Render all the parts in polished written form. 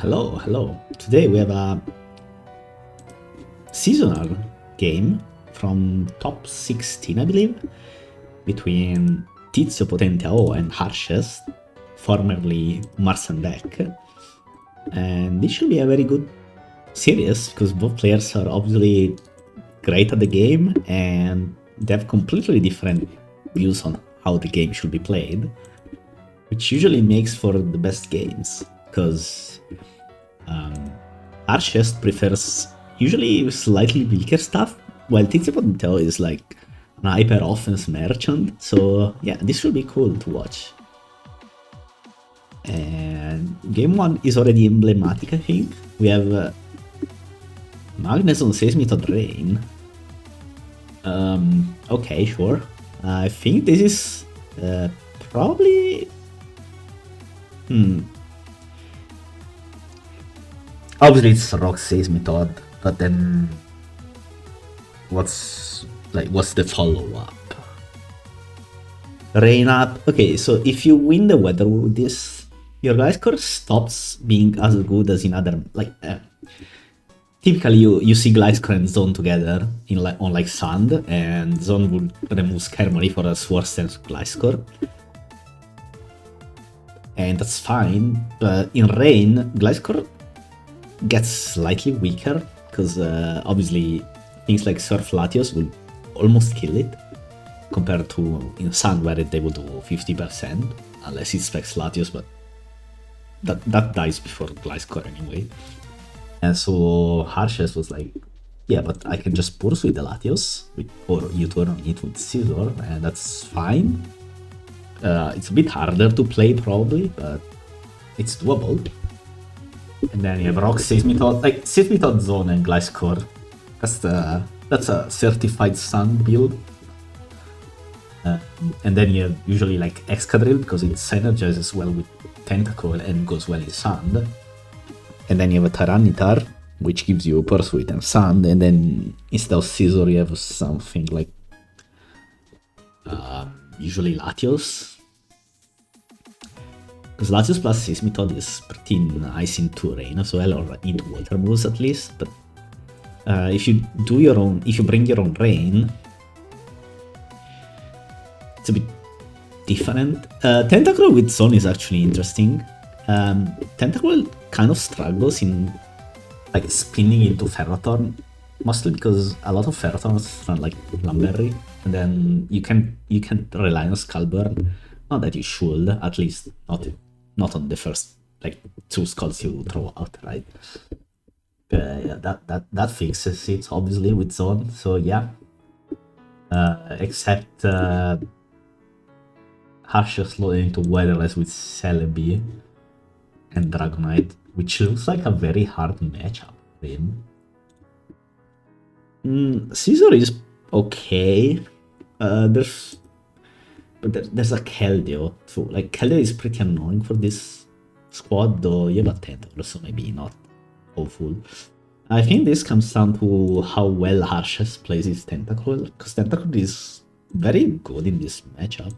Hello. Today we have a seasonal game from top 16, I believe, between Tizio, Potente and harshest, formerly Mars and Deck. And this should be a very good series because both players are obviously great at the game and they have completely different views on how the game should be played, which usually makes for the best games because harshest prefers usually slightly weaker stuff, while tizio is like an hyper offense merchant. So yeah, this should be cool to watch. And game 1 is already emblematic, I think. We have Magnus on Seismithod Rain. Okay, sure. I think this is probably... Obviously it's Rock Seismithod, but then what's the follow-up? Rain up. Okay, so if you win the weather with this, your guys score stops being as good as in other typically you see Gliscor and Zone together in on Sand, and Zone would remove Skarmory for a worse than Gliscor. And that's fine, but in Rain, Gliscor gets slightly weaker, because obviously things like Surf Latios will almost kill it, compared to in Sand where they would do 50%, unless it specs Latios, but that dies before Gliscor anyway. And so harshest was like, yeah, but I can just pursue the Latios, or you turn on it with Scizor, and that's fine. It's a bit harder to play probably, but it's doable. And then you have Rock Seismithod, like Seismithod, Zone, and Gliscor. That's a certified Sand build. And then you have usually like Excadrill because it synergizes well with Tentacle and goes well in Sand. And then you have a Tyranitar, which gives you Pursuit and Sand, and then instead of Scizor you have something like usually Latios. Because Latios plus Seismithod is pretty nice into Rain as well, or into Water moves at least, but if you bring your own Rain, it's a bit different. Tentacruel with Zone is actually interesting. Tentacruel kind of struggles in like spinning into Ferrothorn, mostly because a lot of Ferrothorns run like Lumberry, and then you can rely on Skullburn. Not that you should, at least not on the first like 2 skulls you throw out, right? Yeah, that fixes it obviously with Zone. So yeah, except harshest load into Weatherless with Celebi and Dragonite, which looks like a very hard matchup for him. Scizor is okay. There's a Keldeo too. Like Keldeo is pretty annoying for this squad, though you have a Tentacle, so maybe not awful. I think this comes down to how well harshest plays his Tentacle, because Tentacle is very good in this matchup.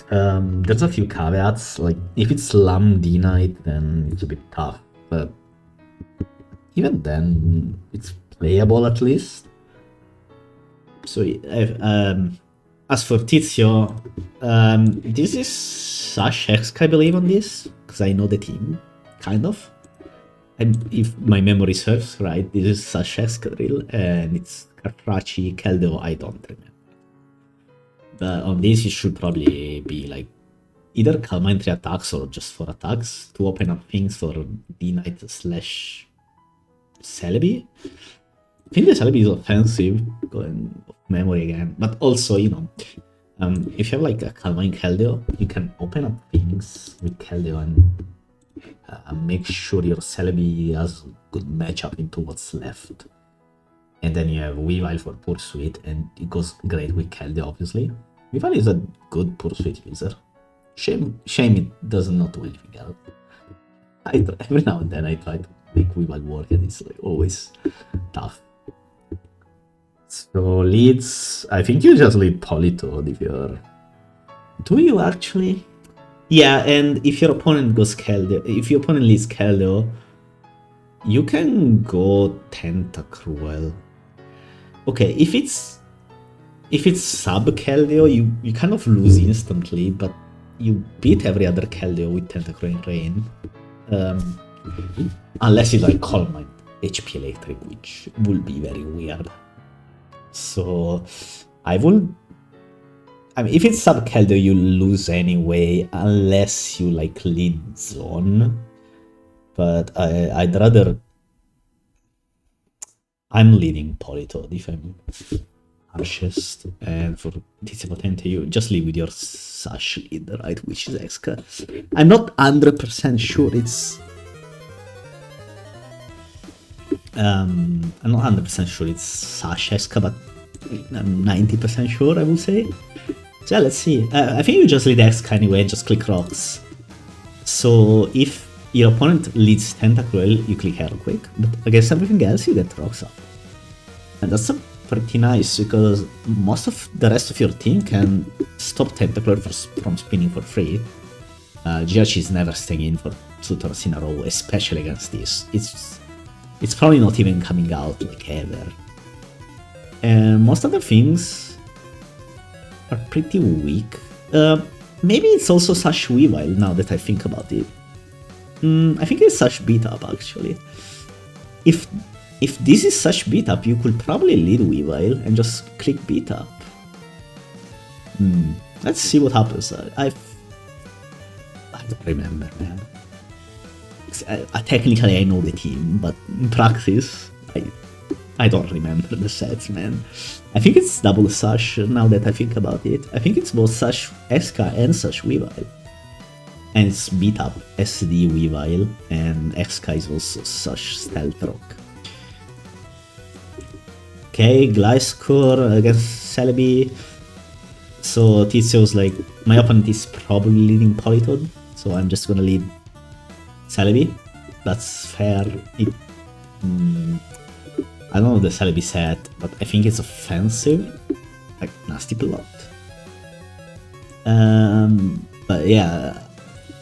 There's a few caveats, like if it's Slam D-Knight then it's a bit tough, but even then it's playable at least. So as for Tizio, this is harshest, I believe, on this, because I know the team, kind of. And if my memory serves right, this is harshest drill, and it's Kartrachi, Keldeo, I don't remember. But on this, it should probably be like either Calmine 3 attacks or just 4 attacks to open up things for D-Knight / Celebi. I think the Celebi is offensive, going off memory again, but also, you know, if you have like a Calmine Keldeo, you can open up things with Keldeo and make sure your Celebi has a good matchup into what's left. And then you have Weavile for Pursuit, and it goes great with Keldeo, obviously. Weavile is a good Pursuit user. Shame it does not do anything else. Every now and then I try to make Weavile work, and it's like always tough. So leads, I think you just lead Politoed if you're... Do you actually? Yeah, and if your opponent goes Keldeo, if your opponent leads Keldeo, you can go Tentacruel. Okay, if it's sub Keldeo, you kind of lose instantly, but you beat every other Keldeo with Tentacruel in rain. Unless you like Calm Mind HP Electric, which would be very weird. So I mean, if it's sub Keldeo, you lose anyway, unless you like lead zone. But I'd rather. I'm leading Politoed if I'm harshest, and for tizio potente, you just leave with your Sash lead, right? Which is Exca. I'm not 100% sure it's. I'm not 100% sure it's Sash Exca, but I'm 90% sure, I will say. So yeah, let's see. I think you just lead Exca anyway and just click rocks. So if your opponent leads Tentacruel, you click Earthquake, but against everything else, you get rocks up. And that's pretty nice, because most of the rest of your team can stop Tentacruel from spinning for free. Giachi is never staying in for 2 turns in a row, especially against this. It's probably not even coming out, like, ever. And most other things are pretty weak. Maybe it's also Sash Weavile, now that I think about it. I think it's Sash Beat Up, actually. If this is Sash Beat Up, you could probably lead Weavile and just click Beat Up. Let's see what happens. I don't remember, man. Technically, I know the team, but in practice, I don't remember the sets, man. I think it's double Sash, now that I think about it. I think it's both Sash Eska and Sash Weavile. And it's Beat Up, SD Weavile, and Eska is also Sash Stealth Rock. Okay, Gliscor against Celebi. So Tizio's like, my opponent is probably leading Politoed, so I'm just gonna lead Celebi. That's fair. I don't know the Celebi set, but I think it's offensive. Like, nasty plot. But yeah,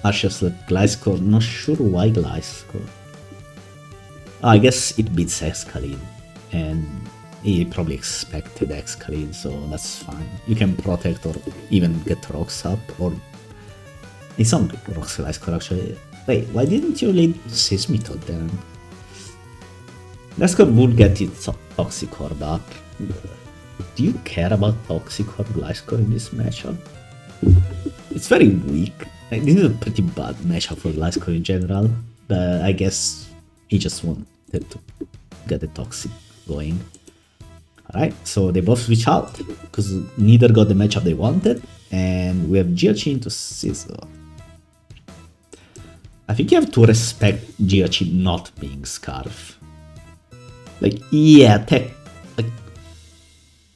harshest like Gliscor, not sure why Gliscor. I guess it beats Excalibur, and he probably expected Excalibur, so that's fine. You can protect or even get rocks up, or it's not rocks Gliscor actually. Wait, why didn't you lead Seismitoad then? Gliscor would get its Toxic Orb up. Do you care about Toxic Orb Gliscor in this matchup? It's very weak. Like, this is a pretty bad matchup for Gliscor in general, but I guess he just wanted to get the Toxic going. Alright, so they both switch out, because neither got the matchup they wanted, and we have Giachi into Scizor. I think you have to respect Giachi not being Scarf. Like, yeah, like,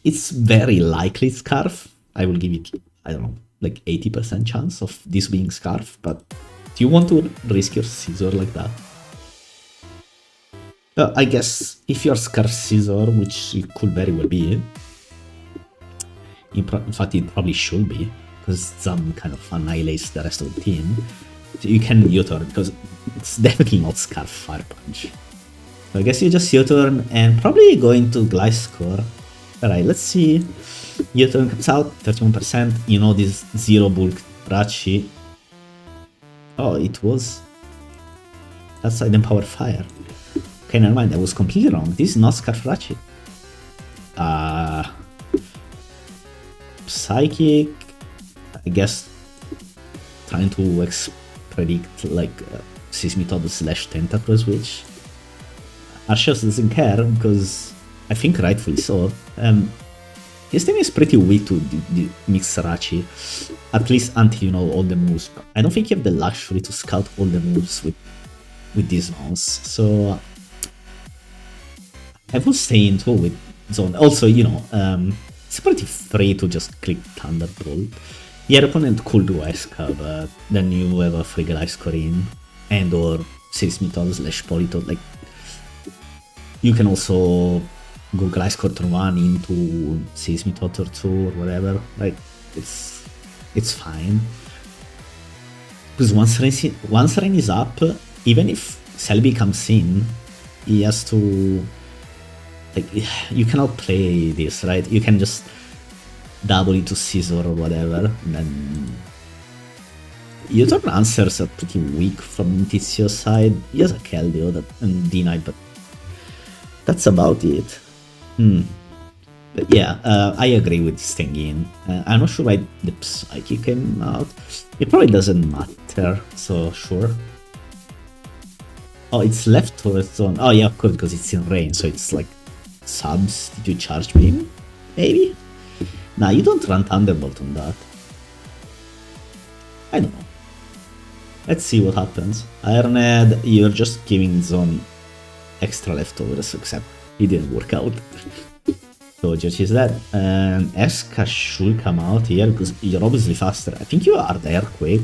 it's very likely Scarf. I will give it, I don't know, like 80% chance of this being Scarf, but do you want to risk your Scizor like that? I guess if you're Scarf Scizor, which it could very well be, in fact it probably should be, because Zam kind of annihilates the rest of the team, so you can U-turn, because it's definitely not Scarf Fire Punch. So I guess you just U-turn and probably go into Gliscor. Alright, let's see. U-turn comes out, 31%, you know this 0 bulk Rachi. Oh, it was... That's Side Power Fire. Okay, never mind, I was completely wrong. This is not Scarf Rachi. Psychic, I guess, trying to predict like Seismitoad / Tentacruel switch. Harshest doesn't care, because I think rightfully so. His team is pretty weak to mix Rachi, at least until you know all the moves. I don't think you have the luxury to scout all the moves with these zones, so I will stay into with zone. Also, you know, it's pretty free to just click Thunderbolt. Your opponent could do Eska, but then you have a free Gliscor in, and or Seismitoad / Politoed. Like, you can also go Gliscor turn 1 into Seismitoad turn 2 or whatever. Like, it's fine. Because once Rain is up, even if Selby comes in, he has to... Like, you cannot play this, right? You can just double into Scissor or whatever, and then... U-turn answers are pretty weak from Tizio's side. He has a Keldeo and D-Knight, but that's about it. But yeah, I agree with staying in. I'm not sure why the Psyche came out. It probably doesn't matter, so sure. Oh, it's left turret zone. Oh yeah, of course, because it's in rain, so it's like subs. Did you charge beam? Maybe? Nah, you don't run Thunderbolt on that. I don't know. Let's see what happens. Ironhead, you're just giving zone extra leftovers, except it didn't work out. So Judge is dead. And Eska should come out here because you're obviously faster. I think you are the Earthquake.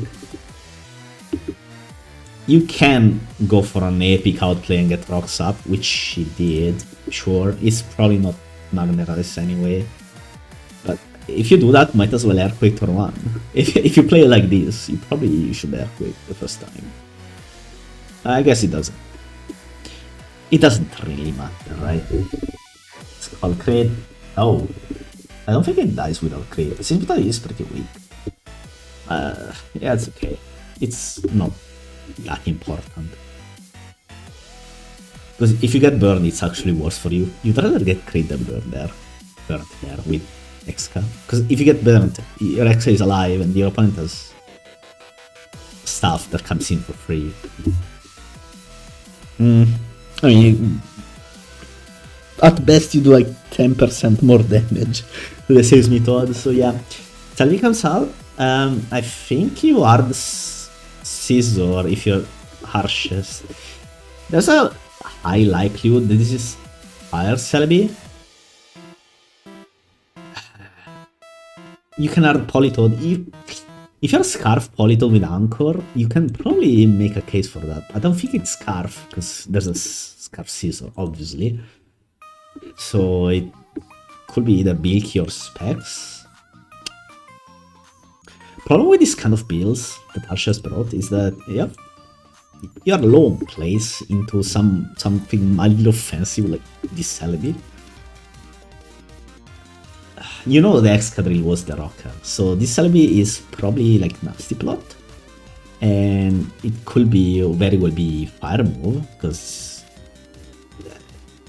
You can go for an epic outplay and get rocks up, which she did. Sure, it's probably not Magnetize anyway. But if you do that, might as well Earthquake turn 1. If you play like this, you should Earthquake the first time. I guess it doesn't. It doesn't really matter, right? It's called crit. Oh, I don't think it dies without crit. Sympathy is pretty weak. Yeah, it's okay. It's not that important. Because if you get burned, it's actually worse for you. You'd rather get crit than burned there with Exca. Because if you get burnt, your Exca is alive and your opponent has stuff that comes in for free. I mean, at best you do like 10% more damage to the Sales Method, so yeah. Selby comes out, I think you are the Scissor if you're harshest. There's a high likelihood that this is Fire Selby. You can add Politoed. If you're Scarf Politoed with Anchor, you can probably make a case for that. I don't think it's Scarf, because there's a Scarf Scissor, obviously. So it could be either Bilky or Specs. Problem with this kind of builds that Harshest brought is that you're low on place into something mildly offensive like this Celebi. You know the Excadrill was the rocker, so this Celebi is probably like Nasty Plot. And it could be very well be Fire Move, because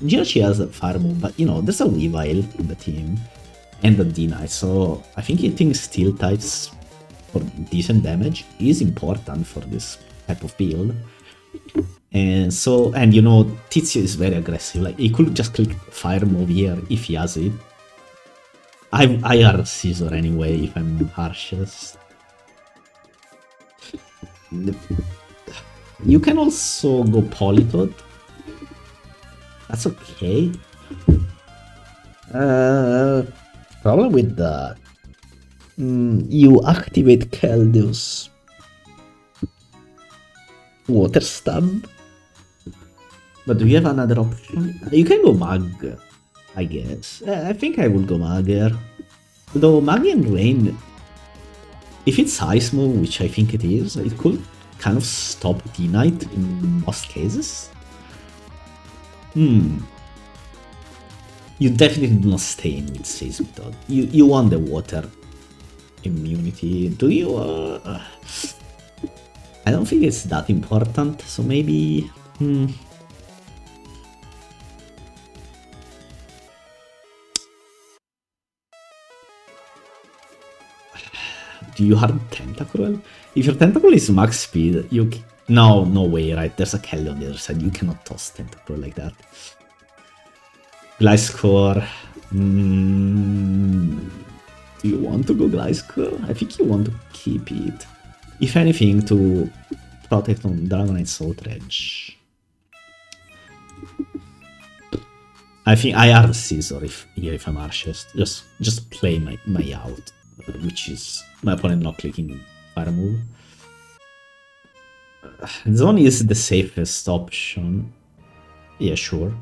Jirachi has a Fire Move, but you know, there's a Weavile in the team and a D-Knight, so I think hitting Steel types for decent damage is important for this type of build. And so, and you know, Tizio is very aggressive, like he could just click Fire Move here if he has it. I are Scissor anyway if I'm harshest. You can also go Politoed. That's okay. Problem with that. You activate Keldeo's Water Stab. But do you have another option? You can go Mag, I guess. I think I will go Mag here. Though Mag and Rain, if it's Ice Move, which I think it is, it could kind of stop D-Knight in most cases. You definitely do not stay in with Sales Method. You want the water immunity. Do you? I don't think it's that important, so maybe... Do you have Tentacruel? If your Tentacruel is max speed, you... No way, right? There's a Kelly on the other side. You cannot toss Tentacruel like that. Gliscor... Do you want to go Gliscor? I think you want to keep it. If anything, to protect on Dragonite's Outrage. I think I are Scissor if I'm harshest. Just play my out, which is my opponent not clicking Fire Move. Zone is the safest option. Yeah, sure.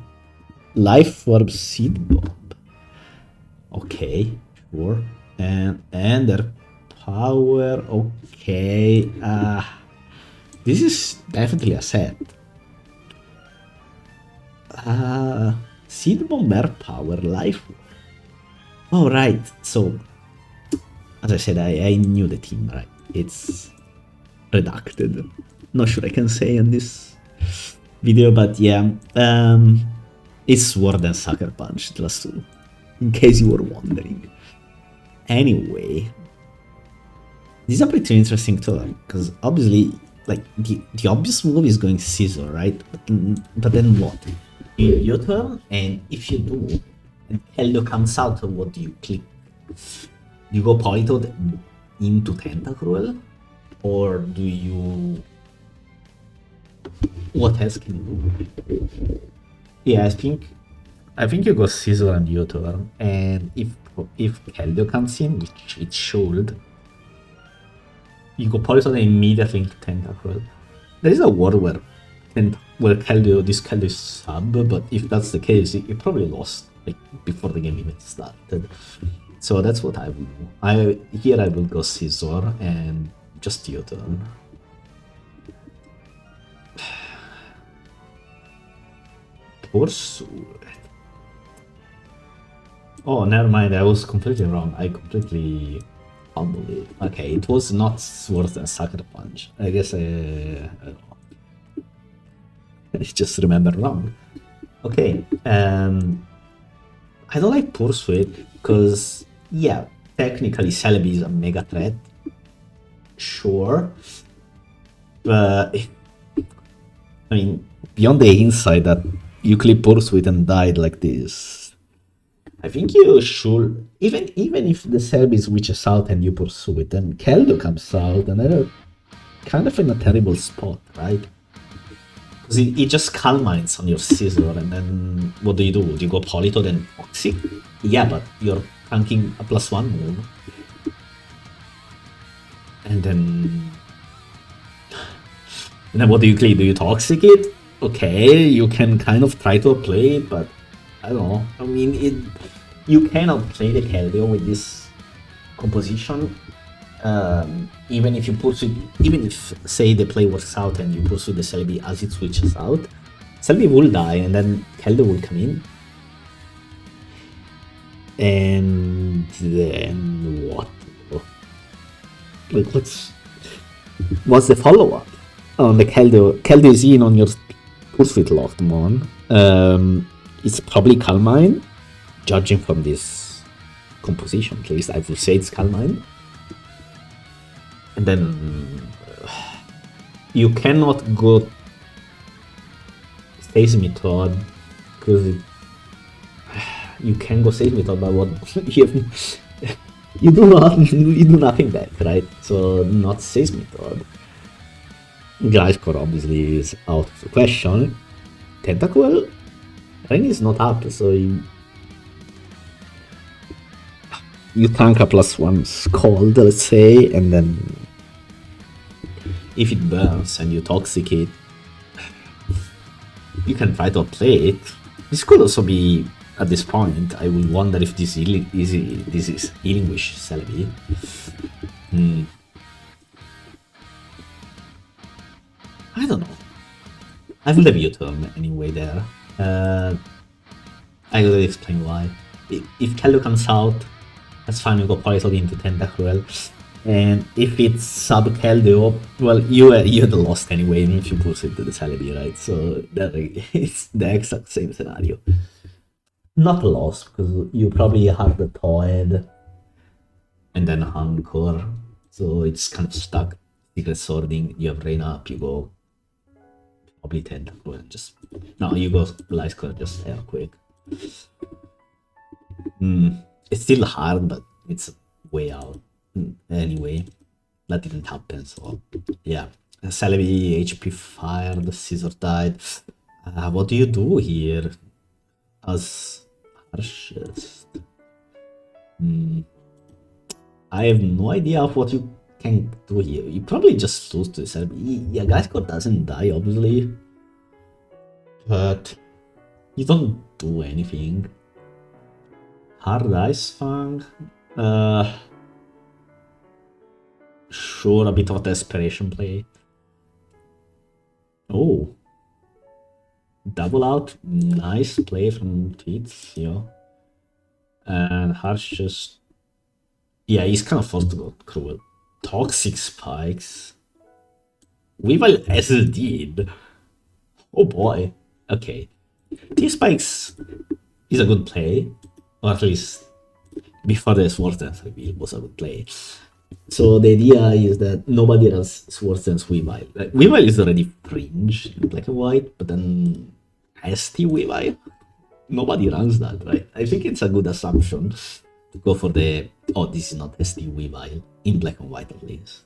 Life Orb Seed Bomb. Okay, sure. And their power. Okay. This is definitely a set. Seed Bomber Power Life. Oh, right. So, as I said, I knew the team, right? It's redacted. Not sure I can say in this video, but yeah. It's Sword and Sucker Punch, the last two. In case you were wondering. Anyway, this is a pretty interesting turn, because obviously, like, the obvious move is going Scissor, right? But then what? Your turn, and if you do, and Helio comes out, what do you click? You go Politoed into Tentacruel? Or do you... What else can you do? Yeah, I think you go Scissor and your turn, and if Helio comes in, which it should, you go Politoed immediately into Tentacruel. There is a world where this Helio is sub, but if that's the case, you probably lost like before the game even started. So that's what I would do. Here I will go Scissor and just your turn. Pursuit. Oh, never mind. I was completely wrong. I completely fumbled it. Okay, it was not Sword and Sucker Punch. I guess I don't know. I just remember wrong. Okay. I don't like Pursuit because, yeah, technically Celebi is a mega threat. Sure. But, I mean, beyond the insight that you clip Pursuit and died like this, I think you should, even if the Celebi switches out and you pursue it, then Keldo comes out, and then kind of in a terrible spot, right? Because it just Calm Minds on your Scissor, and then what do? Do you go Polito then Toxic? Yeah, but you're tanking a +1 move. And then what do you click? Do you Toxic it? Okay, you can kind of try to play it, but I don't know. I mean, you cannot play the Keldeo with this composition. Even if you pursue, even if say the play works out and you pursue the Celebi as it switches out, Celebi will die and then Keldeo will come in. And then what? Like, what's the follow-up? On the Keldeo is in on your Pursuit locked mon. It's probably Calm Mind, judging from this composition. At least I would say it's Calm Mind. And then you cannot go Stasis Method because you can go Stasis Method, but what you do nothing back, right? So not Stasis Method. Gliscor obviously is out of the question. Tentacle, Rain is not up, so you tank a +1 Scald, let's say, and then if it burns and you Toxicate, you can try to play it. This could also be, at this point, I will wonder if this is Healing Wish Celebi. I don't know. I will have your turn anyway there. I will explain why. If Kello comes out, that's fine, you go Politoed into Tentacruel. And if it's sub Keldeo, well, you're the lost anyway, even if you push it to the Celebi, right? So it's the exact same scenario. Not lost, because you probably have the Toad and then Hunkor, so it's kind of stuck. Secret Swording, you have Rain up, you go probably Tentacruel, just... No, you go Gliscor, just Earthquake. It's still hard, but it's way out. Anyway, that didn't happen, so yeah. Celebi HP fired, Scissor died. What do you do here as harshest? I have no idea of what you can do here. You probably just lose to Celebi. Yeah, Gliscor doesn't die, obviously, but you don't do anything. Hard Ice Fang. Sure, a bit of a desperation play. Oh, double out. Nice play from Tizio. And harshest. Yeah, he's kind of forced to go cruel. Toxic spikes. Weevil SLD. Oh boy. Okay. T-Spikes is a good play. Or at least before the Swords Dance reveal was a good play. So the idea is that nobody has Swords Dance Weavile. Like, Weavile is already fringe in black and white, but then ST Weavile? Nobody runs that, right? I think it's a good assumption to go for the, oh, this is not ST Weavile, in black and white at least.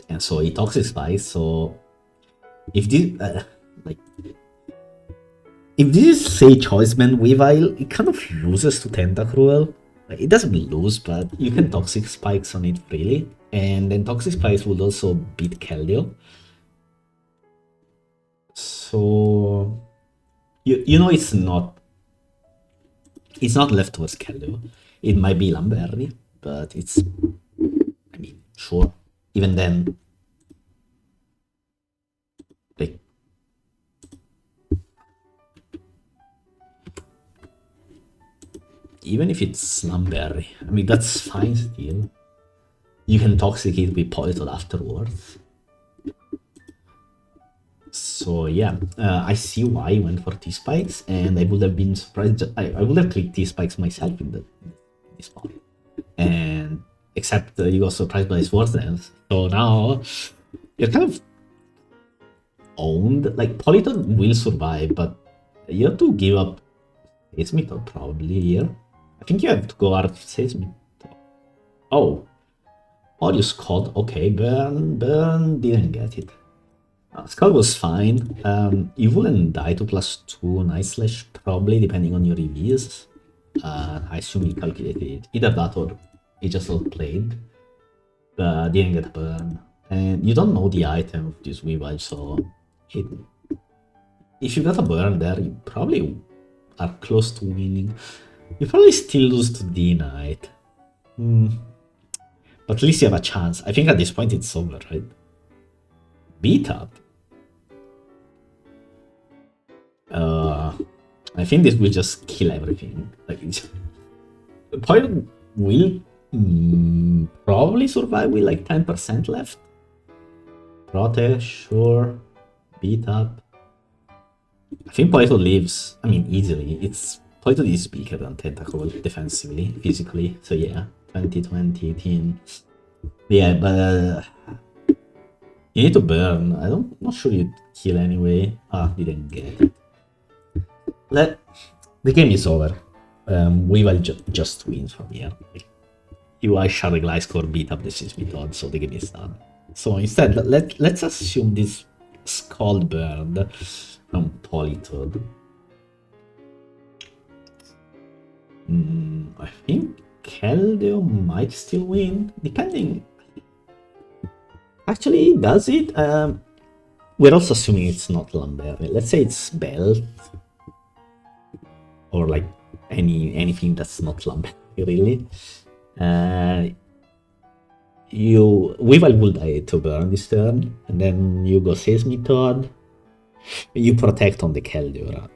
And so it Toxic Spice, so if this, if this is, say, Choiceman Weavile, it kind of loses to Tentacruel. Like, it doesn't lose, but you can Toxic Spikes on it freely. And then Toxic Spikes would also beat Keldeo. So, you know it's not left towards Keldeo. It might be Lamberry, but it's, I mean, sure. Even then, like, even if it's Lamberry, I mean, that's fine still. You can Toxic it with Politoed afterwards. So yeah, I see why I went for T-Spikes, and I would have been surprised. I would have clicked T-Spikes myself in this part. And except you got surprised by Swords Dance. So now you're kind of owned. Like, Politoed will survive, but you have to give up Seismitoad probably here. I think you have to go out of Seismitoad. Oh. Audio Scald, okay, Burn didn't get it. Scald was fine. You wouldn't die to +2 Night Slash, probably, depending on your reviews. I assume he calculated it. Either that or he just outplayed. Didn't get a burn. And you don't know the item of this Weavile, so if you got a burn there, you probably are close to winning. You probably still lose to D-Knight. But at least you have a chance. I think at this point it's over, right? Beat up. I think this will just kill everything. Like, the point will probably survive with like 10% left. Protect, sure. Beat up. I think Politoed lives, I mean, easily. Politoed is weaker than Tentacruel defensively, physically. So yeah, 20, 18. Yeah, but you need to burn. I'm not sure you'd kill anyway. Didn't get it. The game is over. Weavile just wins from here. UI Shard Gliscor beat up the Seismitoad, so the game is done. So instead, let's assume this Scald burned from Politoed. I think Keldeo might still win, depending. Actually, does it? We're also assuming it's not Lamberry. Let's say it's Belt, or like anything that's not Lamberry, really. Weavile will die to burn this turn, and then you go Seismitoad. You protect on the Keldeo.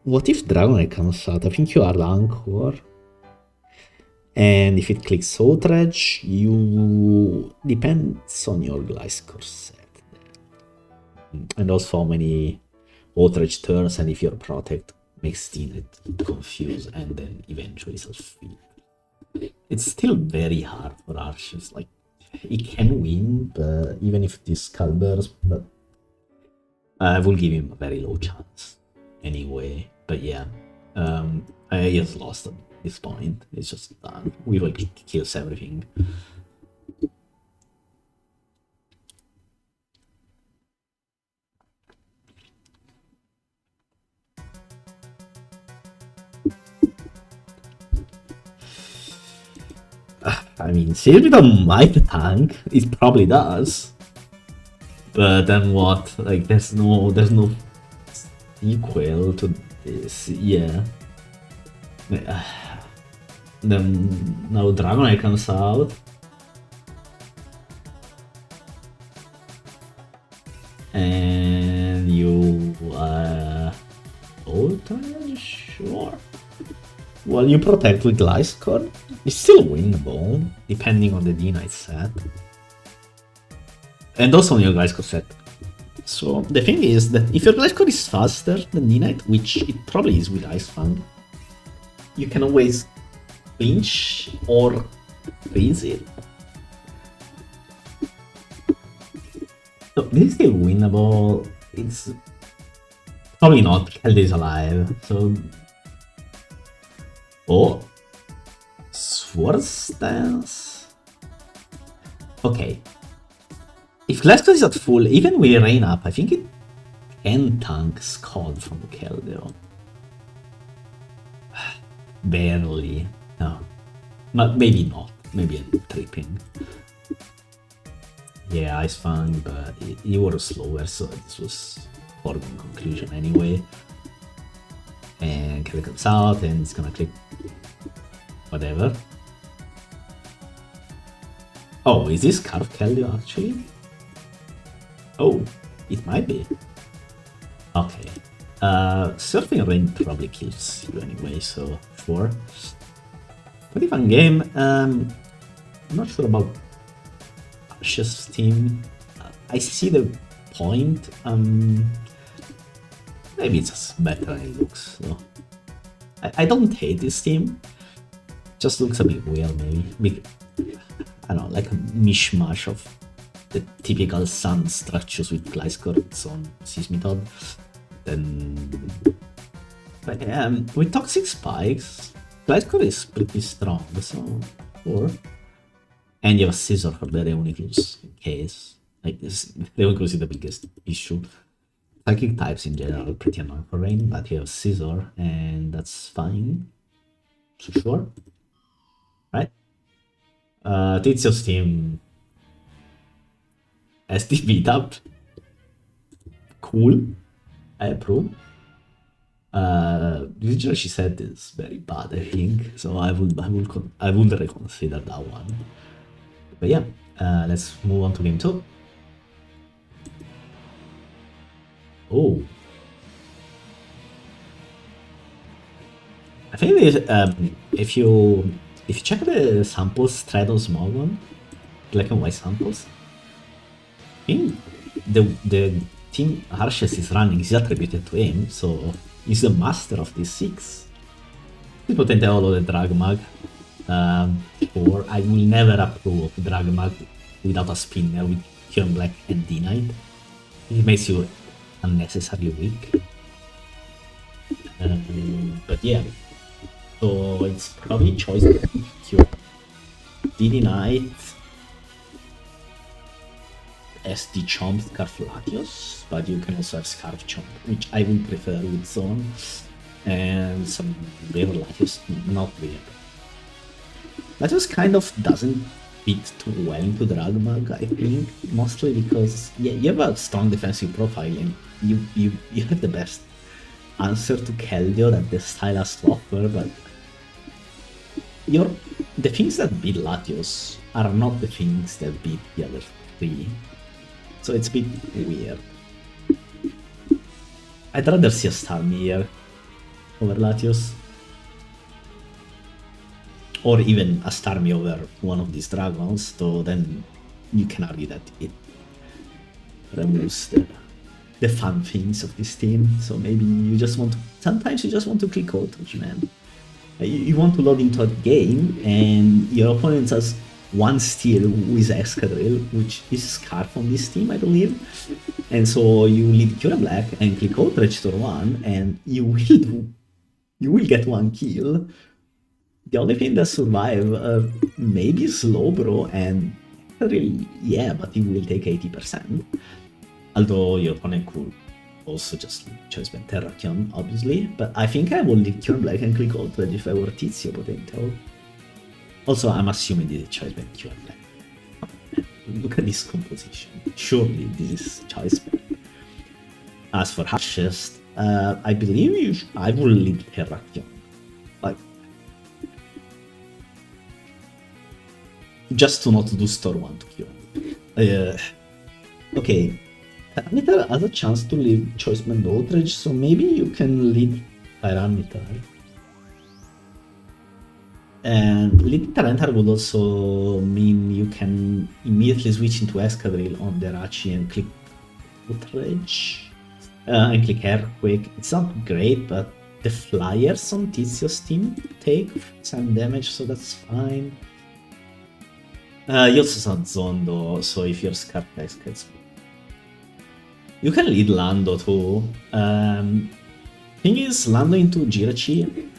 What if Dragonite comes out? I think you are Anchor. And if it clicks Outrage, you depends on your Gliscor set. And also how many Outrage turns, and if your Protect makes it confuse and then eventually self-feed. It's still very hard for Archers. Like, he can win, but even if this Skull bursts, but I will give him a very low chance anyway. But yeah, I just lost at this point. It's just done. We will kills everything. I mean, Seismitoad might tank. It probably does. But then what? Like, there's no sequel to this. Yeah. Then now Dragonite comes out. And you ultra sure. Well, you protect with Gliscor. It's still winnable, depending on the D-Knight set. And also on your Gliscor set. So the thing is that if your Gliscor is faster than D-Knight, which it probably is with Ice Fang, you can always pinch or freeze it. So this is still winnable. It's probably not. Keldeo is alive. So. Oh. Sword Stance. Okay. If Gliscor is at full, even with Rain Up, I think it can tank Scald from Keldeo. Barely. No. But maybe not. Maybe I'm tripping. Yeah, Ice Fang, but you were slower, so this was foregone conclusion anyway. And Keldeo comes out, and it's gonna click whatever. Oh, is this Scarf Keldeo actually? Oh, it might be. Okay. Surfing Rain probably kills you anyway, so sure. Pretty fun game. I'm not sure about harshest team. I see the point. Maybe it's just better than it looks. So. I don't hate this team. Just looks a bit weird, maybe. I don't know, like a mishmash of the typical Sun structures with Gliscor, its own Seismitoad. Then, but with Toxic Spikes, Gliscor is pretty strong, so sure. And you have a Scissor for the Reuniclus in case. Like Reuniclus is the biggest issue. Psychic types in general are pretty annoying for Rain, but you have Scissor, and that's fine. So sure. Right? Tizio's team SD beat up. Cool. I approve. Usually she said is very bad, I think. So I would reconsider that one. But yeah, let's move on to game 2. Oh. I think if you check the samples, Stratos Morgan, black and white samples, I think the team Harshest is running is attributed to him, so he's the master of these 6. The potente holo the Dragmag, or I will never approve of Dragmag without a spinner with Kyurem Black and D-Knight. It makes you unnecessarily weak. But yeah. So it's probably choice Kyurem. D-Knight, SD Chomp, Scarf Latios, but you can also have Scarf Chomp, which I would prefer with Zone, and some rare Latios, not weird. Latios kind of doesn't fit too well into Dragmag, I think, mostly because you have a strong defensive profile and you have the best answer to Keldeo that the style has to offer, but the things that beat Latios are not the things that beat the other 3. So it's a bit weird. I'd rather see a Starmie here over Latios. Or even a Starmie over one of these dragons, though then you can argue that it removes the fun things of this team. So maybe you just want to, sometimes you just want to click outrage, man. You want to load into a game and your opponent has 1 steal who is Escadrille, which is Scarf on this team, I believe. And so you lead Kyurem Black and click outrage turn 1 and you will get 1 kill. The only thing that survive maybe Slowbro and really, yeah, but he will take 80%. Although your opponent could also just choice band Terrakion, obviously. But I think I will leave Kyurem Black and click outrage if I were Tizio potential. Also, I'm assuming this is choice band Kyurem Black. Look at this composition. Surely this is choice band. As for harshest, I believe I will leave Terrakion. Like, just to not do store 1 to Kyurem. Okay, Tyranitar has a chance to leave choice band outrage, so maybe you can lead Tyranitar. And leading Tyranitar would also mean you can immediately switch into Escadrille on Derachi and click outrage. And click Earthquake. It's not great, but the flyers on Tizio's team take some damage, so that's fine. You also saw Zone though, so if your Scar Text gets... You can lead Lando too. Thing is, Lando into Jirachi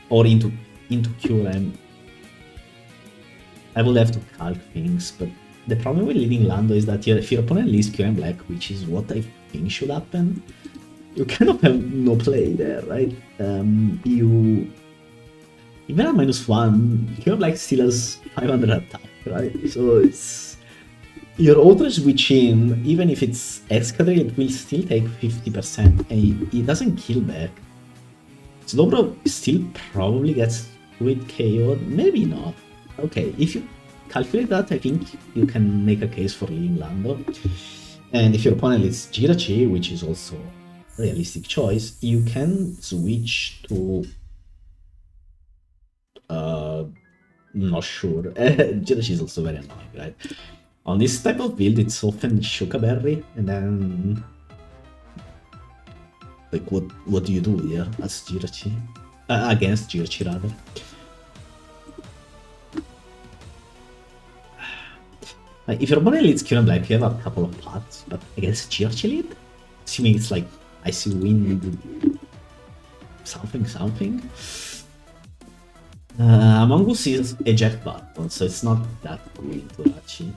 or into Kyurem. I will have to calc things, but the problem with leading Lando is that if your opponent leads Kyurem Black, which is what I think should happen, you kind of have no play there, right? You... Even at -1, Kyurem Black still has 500 attack, right? So it's... Your auto switch in, even if it's Escadrille, it will still take 50%, and it doesn't kill back. Slowbro still probably gets with KO'd, maybe not. Okay, if you calculate that, I think you can make a case for leading Lando. And if your opponent is Jirachi, which is also a realistic choice, you can switch to... not sure. Jirachi is also very annoying, right? On this type of build, it's often Shuka Berry, and then... Like, what do you do here as Jirachi? Against Jirachi, rather. If your opponent leads Kyurem Black, you have a couple of plots, but against Jirachi lead, assuming it's like Icy Wind, something. Among Us is eject button, so it's not that good into Rachi.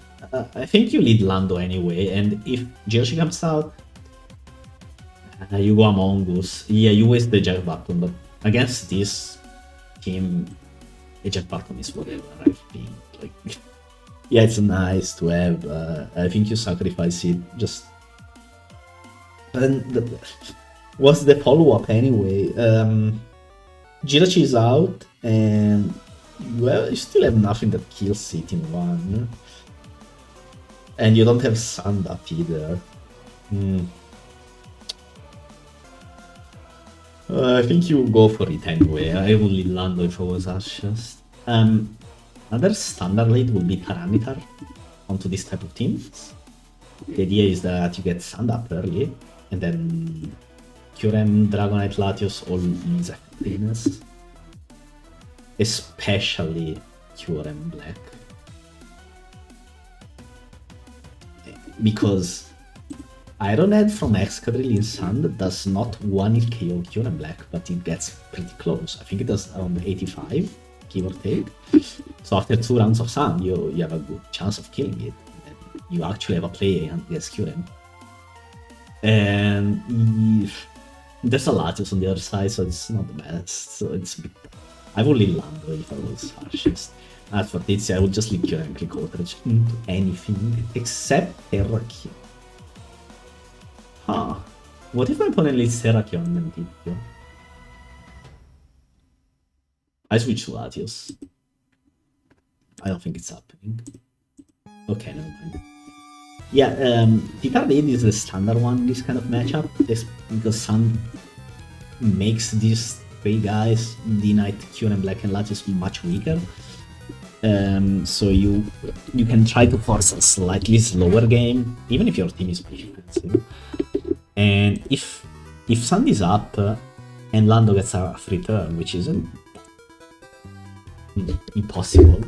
I think you lead Lando anyway, and if Jirachi comes out, you go Among Us. Yeah, you waste the eject button, but against this team, eject button is whatever, I think. Like, yeah, it's nice to have. I think you sacrifice it just. And what's the follow-up anyway? Jirachi is out, and you still have nothing that kills it in one. And you don't have Sand up either. I think you go for it anyway. I would lead Lando if I was harshest. Another standard lead would be Tyranitar onto this type of teams. The idea is that you get Sand up early, and then Kyurem, Dragonite, Latios all lose effectiveness. Especially Kyurem Black. Because Ironhead from Escadrille in Sand does not 1-hit KO Kyurem Black, but it gets pretty close. I think it does around 85, give or take. So after 2 rounds of Sand, you have a good chance of killing it. And you actually have a play against Kyurem. And there's a Latios on the other side, so it's not the best. So it's a bit... I would lead Lando if I was harshest. As for Tizio, I would just lead Kyurem and click outrage into anything except Terrakion. Huh. What if my opponent leads Terrakion and Tizio? I switch to Latios. I don't think it's happening. Okay, never mind. Yeah, Titar lead is the standard one in this kind of matchup, because Sun makes these 3 guys, D-Knight, Kyurem Black, and Latios much weaker. So you can try to force a slightly slower game, even if your team is pretty defensive. And if Sand is up and Lando gets a free turn, which isn't impossible,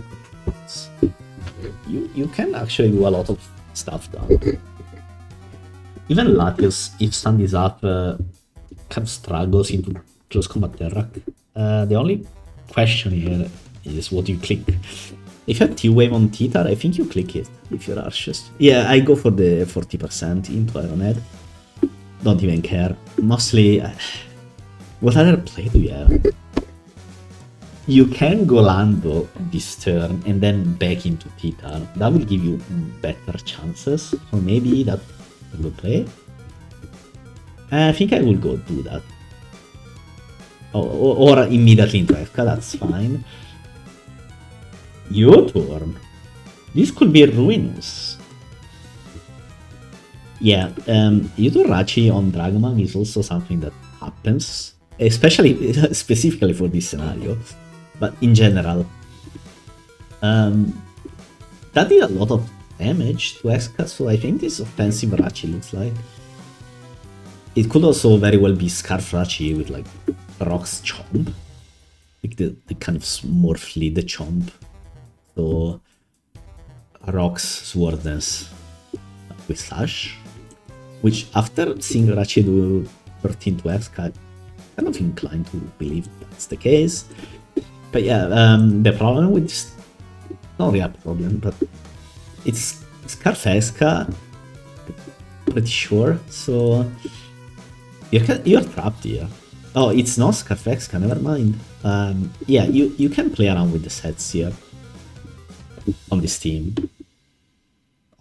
you can actually do a lot of stuff done. Even Latios, if Sand is up, kind of struggles into close combat Terrak. The only question here is what you click. If you have T-Wave on Titar, I think you click it if you're harshest. Yeah, I go for the 40% into Ironhead. Don't even care. Mostly, what other play do you have? You can go Lando this turn and then back into Titar. That will give you better chances. So maybe that's a good play. I think I will go do that. Or immediately into FK, that's fine. Your turn. This could be ruinous. Yeah, Rachi on Dragomag is also something that happens, especially specifically for this scenario, but in general. That did a lot of damage to Eska, so I think this offensive Rachi looks like. It could also very well be Scarf Rachi with like Rock's Chomp, like the kind of more fleet Chomp. So Rock's Sword Dance with Sash, which after seeing Rachi do 13 to Eska, I'm kind of inclined to believe that's the case. But yeah, the problem with this, not really a problem, but it's Scarf Eska, pretty sure, so you're trapped here. Oh, it's not Scarf Eska, never mind. Yeah, you can play around with the sets here on this team.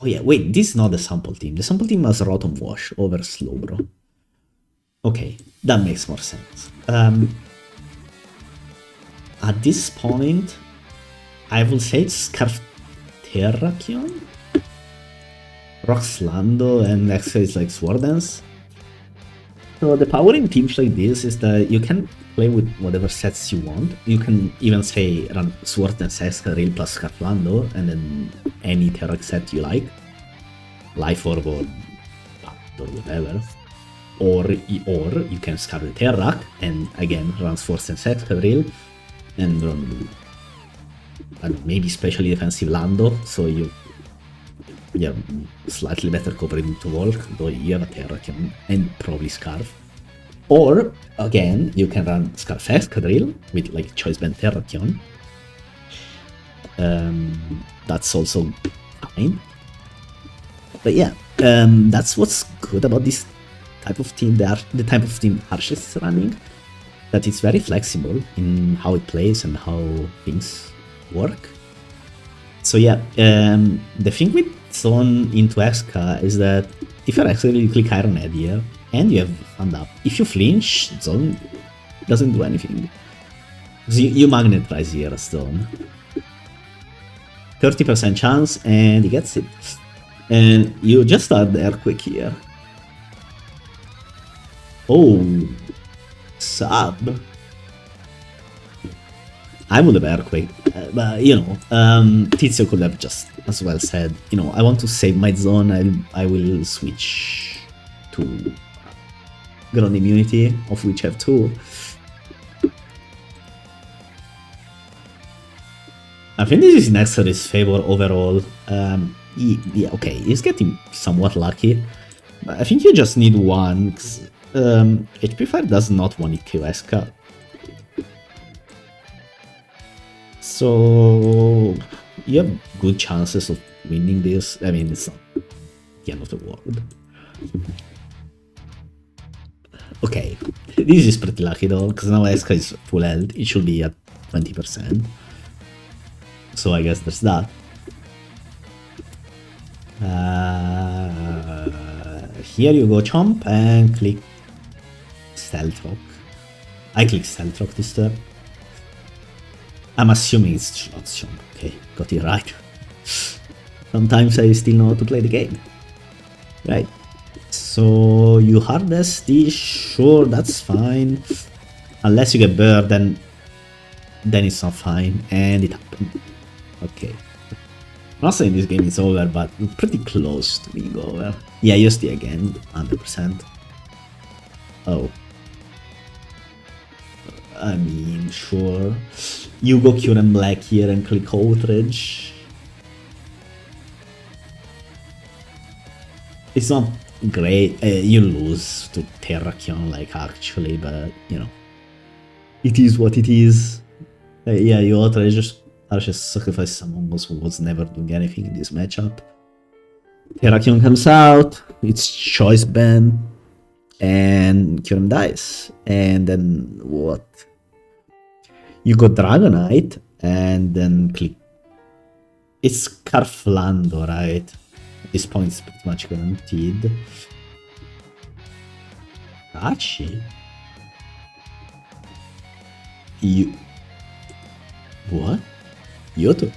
Oh yeah, wait, this is not the sample team. The sample team has Rotom Wash over Slowbro. Okay, that makes more sense. At this point, I will say it's Scarf Terrakion, Roxlando, and next is like Sword Dance. So the power in teams like this is that you can play with whatever sets you want. You can even say run Sword Dance Escaril plus Scarflando, and then any Terrak set you like, Life Orb or whatever. Or you can Scarf the Terrak and again run Sword Dance Escaril and run maybe specially defensive Lando, so you slightly better covered into Walk, though you have a Terrakion and probably Scarf. Or again, you can run Scarf Escadrille with like Choice Band Terrakion. That's also fine. But yeah, that's what's good about this type of team. The type of team Harshest is running, that it's very flexible in how it plays and how things work. So yeah, the thing with Zone into Eska is that if you're actually click Iron Head here and you have Hand Up, if you flinch, Zone doesn't do anything. So you magnetize here Stone. 30% chance and he gets it. And you just start the Earthquake here. Oh, sub. I would have Earthquake, but you know, Tizio could have just as well said, you know, I want to save my zone, I will switch to Ground Immunity, of which I have 2. I think this is in Exodus' favor overall. Yeah, okay, he's getting somewhat lucky, but I think you just need one, because HP Fire does not want it kill Eska. So you have good chances of winning this. I mean, it's not the end of the world. Okay, this is pretty lucky though, because now Eska is full health. It should be at 20%. So I guess there's that. Here you go Chomp and click Stealth Rock. I click Stealth Rock this turn. I'm assuming it's Chomp. Okay, got it right. Sometimes I still know how to play the game. Right. So you harvest this, sure, that's fine. Unless you get bird, then it's not fine. And it happened. Okay. I'm not saying this game is over, but pretty close to being over. Yeah, USD again, 100%. Oh. I mean, sure. You go Kyurem Black here and click Outrage. It's not great. You lose to Terrakion, like, actually, but, you know. It is what it is. Yeah, you Outrage. Harshest sacrifices Among Us, who was never doing anything in this matchup. Terrakion comes out. It's Choice Band. And Kyurem dies. And then what? You go Dragonite, and then click. It's Scarflando, right? At this point, it's pretty much guaranteed. Rachi? You. What? Yoto?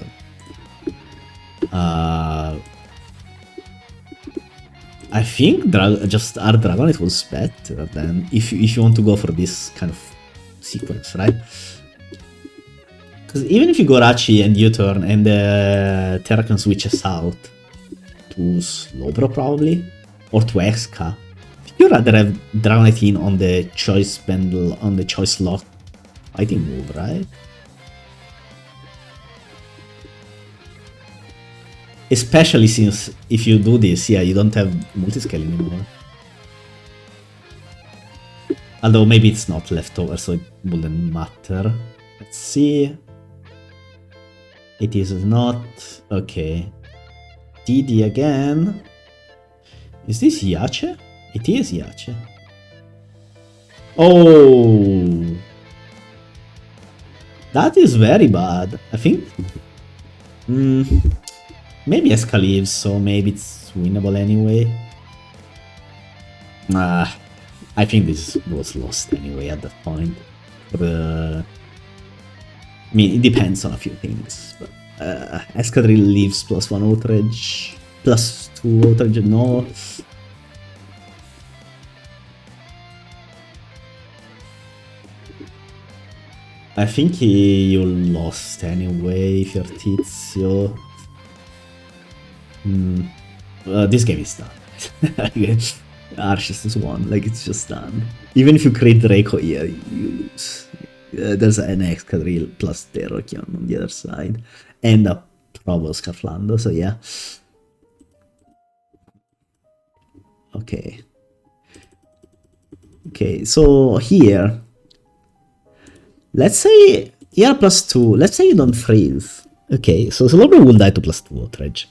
I think just our Dragon it was better than if you want to go for this kind of sequence, right? Because even if you go Rachi and U-turn and the Terracan switches out to Slowbro probably, or to Exca, you'd rather have Dragonite in on the choice bundle, on the choice lock fighting move, right? Especially since if you do this, yeah, you don't have multiscale anymore. Although maybe it's not leftover, so it wouldn't matter. Let's see. It is not. Okay. DD again. Is this Yache? It is Yache. Oh! That is very bad. I think... maybe Eska leaves, so maybe it's winnable anyway. I think this was lost anyway at that point. I mean, it depends on a few things. But Escadrille leaves +1 outrage, +2 outrage, no. I think you lost anyway if you're Tizio. This game is done. Harshest is won, like it's just done. Even if you create Draco here, you lose. There's an Excadrill plus Terrakion on the other side, and a Provo Scarflando, so yeah. Okay. Okay, so here, let's say here +2, let's say you don't freeze. Okay, so Slowbro will die to +2 outrage.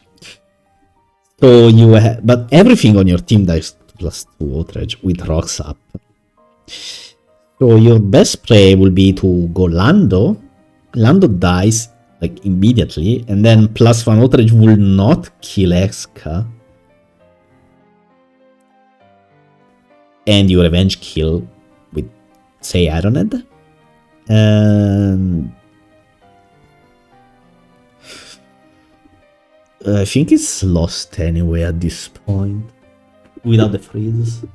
So you have, but everything on your team dies to +2 outrage with rocks up. So your best play will be to go Lando. Lando dies like immediately, and then +1 outrage will not kill Exca. And you revenge kill with, say, Ironhead. And I think it's lost anyway at this point, without the freeze.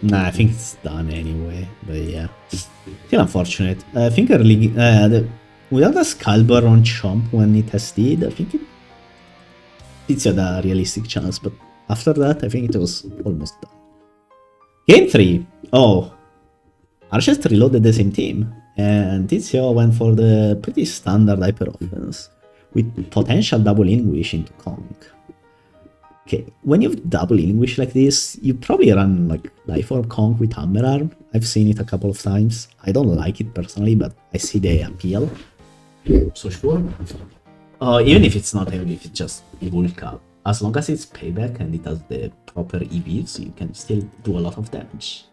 Nah, I think it's done anyway, but yeah. Still unfortunate. I think early, without a Skullbar on Chomp when it has Steed, I think it's a realistic chance, but after that, I think it was almost done. Game 3. Oh. Harshest reloaded the same team, and Tizio went for the pretty standard hyper offense with potential double English into Conk. Okay, when you have double English like this, you probably run like Life Orb Conk with Hammer Arm. I've seen it a couple of times. I don't like it personally, but I see the appeal. So sure. Even if it's not heavy, if it's just bulk up, as long as it's payback and it has the proper EVs, you can still do a lot of damage.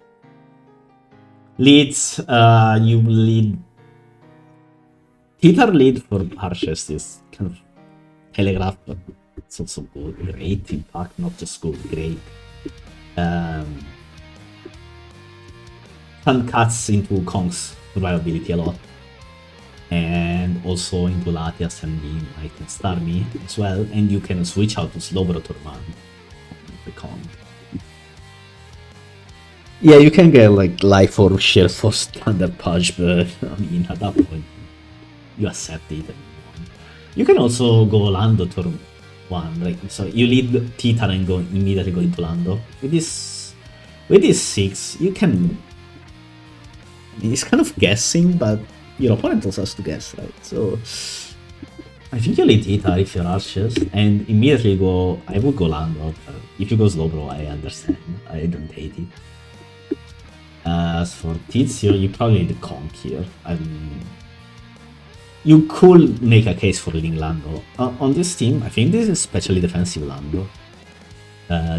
Leads, you lead. Tether lead for Harshest is kind of telegraphed, but it's also good. Great, in fact, not just good, great. Sun cuts into Kong's survivability a lot. And also into Latias and Beam, I can Starmie as well. And you can switch out to Slowbro Torment the Kong. Yeah, you can get like Life Orb Shield for standard punch, but I mean, at that point, you accept it. You can also go Lando turn 1, right? So you lead Titan and immediately go into Lando. With this 6, you can. I mean, it's kind of guessing, but your opponent also has to guess, right? So I think you lead Titan if you're Harshest, and immediately go. I would go Lando. If you go Slowbro, I understand. I don't hate it. As for Tizio, you probably need Conk here. You could make a case for leading Lando. On this team, I think this is especially defensive Lando.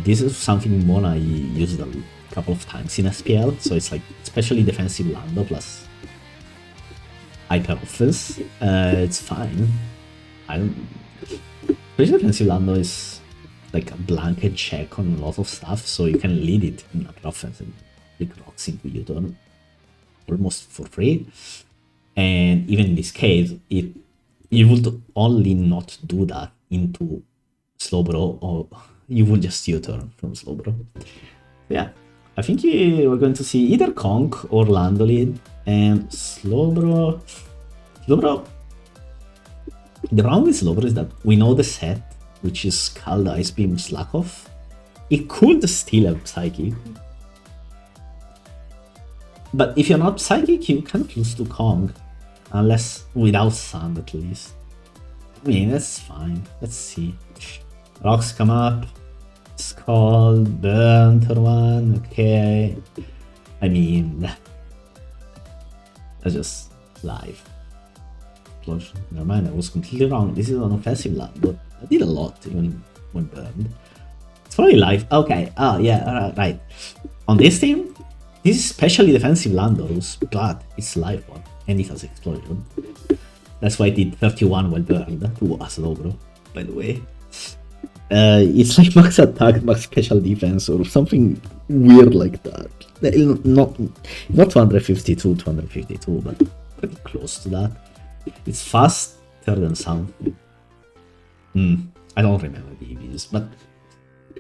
This is something Mona used a couple of times in SPL, so it's like especially defensive Lando plus hyper offense. It's fine. Especially defensive Lando is like a blanket check on a lot of stuff, so you can lead it in hyper offense and pick rocks into U-turn almost for free. And even in this case, you would only not do that into Slowbro, or you would just U-turn from Slowbro. Yeah, I think we're going to see either Conk or Lando lead, and Slowbro. Slowbro. The problem with Slowbro is that we know the set, which is called Ice Beam Slack Off. It could still have Psychic. But if you're not Psychic, you can't lose to Kong. Unless without Sand, at least. I mean, that's fine. Let's see. Rocks come up. Skull, burn, turn one. Okay. I mean, that's just live. Explosion. Never mind, I was completely wrong. This is an offensive lab, but I did a lot even when burned. It's probably live. Okay. Oh, yeah, right. On this team, this is specially defensive Landos, but it's live one, and it has explosion. That's why it did 31 while burned to a Slowbro, by the way. It's like max attack, max special defense, or something weird like that. Not 252, 252, but pretty close to that. It's faster than something. I don't remember the EVs, but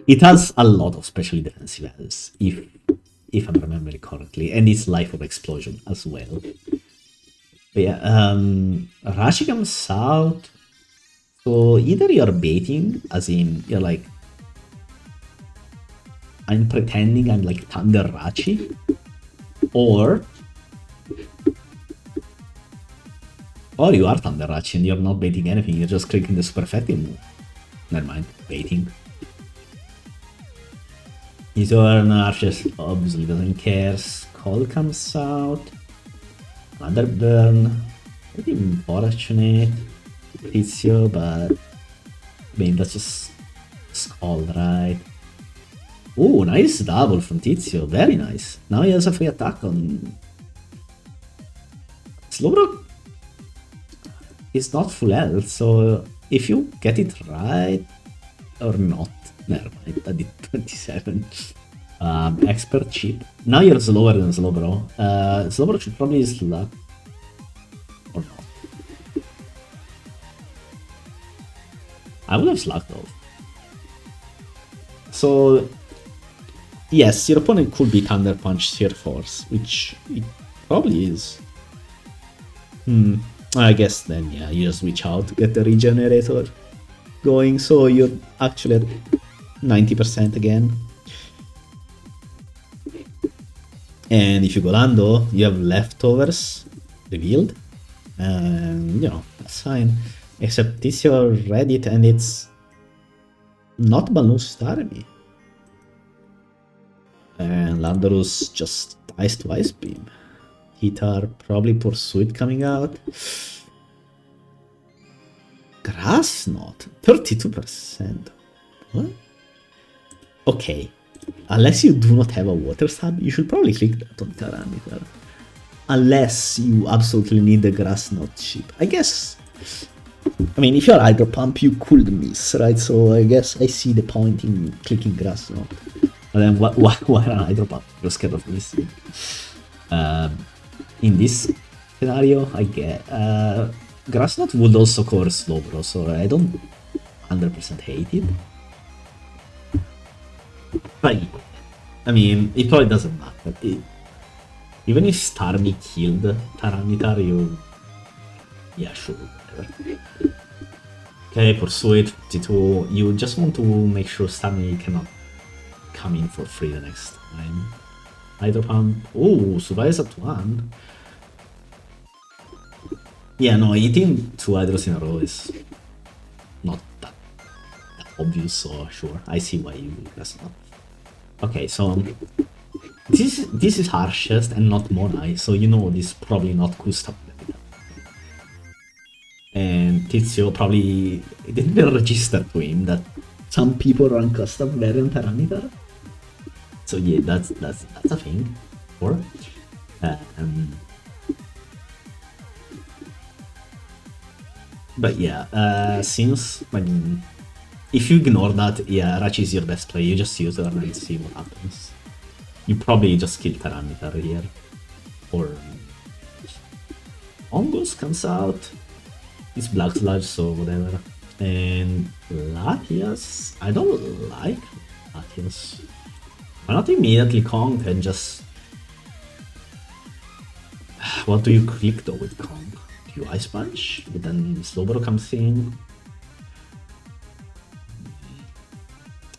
it has a lot of specially defensive health, if I'm remembering correctly, and it's life of explosion as well. But yeah, Rashi comes out. So either you're baiting, as in you're like, I'm pretending I'm like Thunder Rachi, or you are Thunder Rachi and you're not baiting anything, you're just clicking the super effective move. Never mind, baiting. His turn, harshest obviously doesn't care. Skull comes out. Another burn. Pretty unfortunate. Tizio, but I mean, that's just Skull, right? Oh, nice double from Tizio. Very nice. Now he has a free attack on Slowbro. Is not full health, so if you get it right or not, never mind. I did 27. Expert chip. Now you're slower than Slowbro. Slowbro should probably slap or not. I would have slacked off. So yes, your opponent could be Thunder Punch Sheer Force, which it probably is. I guess then, yeah, you just reach out to get the regenerator going, so you're actually at 90% again. And if you go Lando, you have leftovers revealed, and you know, that's fine. Except this you're Reddit, and it's not Balloon's Army. And Landorus just dies to Ice Beam. Hitar, probably Pursuit coming out. Grass Knot, 32%. What? Okay. Unless you do not have a Water Stab, you should probably click that on Tyranitar. Unless you absolutely need the Grass Knot chip. I guess. I mean, if you're Hydro Pump, you could miss, right? So I guess I see the point in clicking Grass Knot. But then why an Hydro Pump? You're scared of missing. In this scenario, I get Grass Knot would also cover Slowbro, so I don't 100% hate it. But I mean, it probably doesn't matter. Even if Starmie killed Tyranitar, you... Yeah, sure, whatever. Okay, Pursuit, 52. You just want to make sure Starmie cannot come in for free the next time. Hydro Pump. Oh, Survives at 1. Yeah, no, eating 2 Hydros in a row is not that obvious, so sure, I see why you that's not. Okay, so this is harshest and not Monai, so you know this is probably not Gustav. And Tizio probably didn't register to him that some people run custom variant Tyranitar. So yeah, that's a thing. Or but yeah, since I mean, if you ignore that, yeah, Rachi is your best play. You just use her and see what happens. You probably just kill Tyranitar here, or Mongoose comes out. It's Black Sludge, so whatever. And Latias, I don't like Latias. Why not immediately Kong and just... What do you click though with Kong? Do you Ice Punch? But then Slowbro comes in.